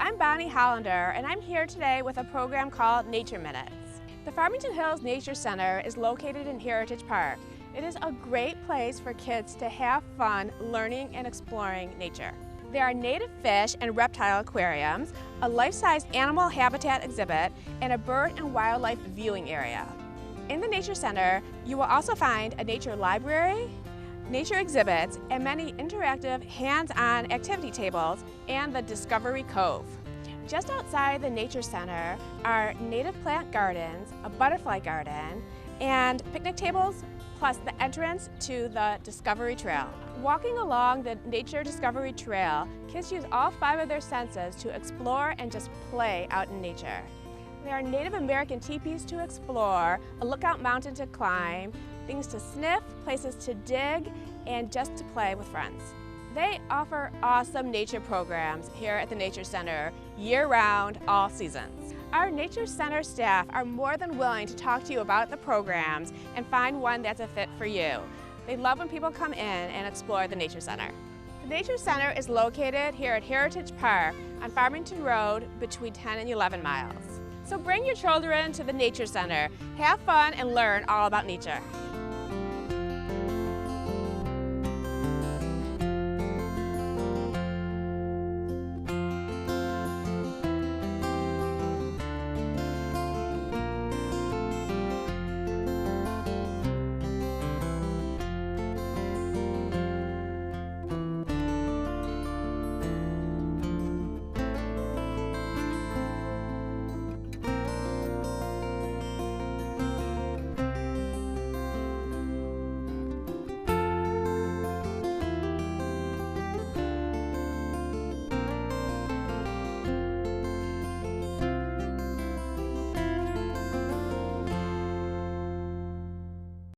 I'm Bonnie Hollander, and I'm here today with a program called Nature Minutes. The Farmington Hills Nature Center is located in Heritage Park. It is a great place for kids to have fun learning and exploring nature. There are native fish and reptile aquariums, a life-size animal habitat exhibit, and a bird and wildlife viewing area. In the Nature Center, you will also find a nature library, nature exhibits, and many interactive hands-on activity tables and the Discovery Cove. Just outside the Nature Center are native plant gardens, a butterfly garden, and picnic tables, plus the entrance to the Discovery Trail. Walking along the Nature Discovery Trail, kids use all 5 of their senses to explore and just play out in nature. There are Native American teepees to explore, a lookout mountain to climb, things to sniff, places to dig, and just to play with friends. They offer awesome nature programs here at the Nature Center year-round, all seasons. Our Nature Center staff are more than willing to talk to you about the programs and find one that's a fit for you. They love when people come in and explore the Nature Center. The Nature Center is located here at Heritage Park on Farmington Road between 10 and 11 miles. So bring your children to the Nature Center, have fun, and learn all about nature.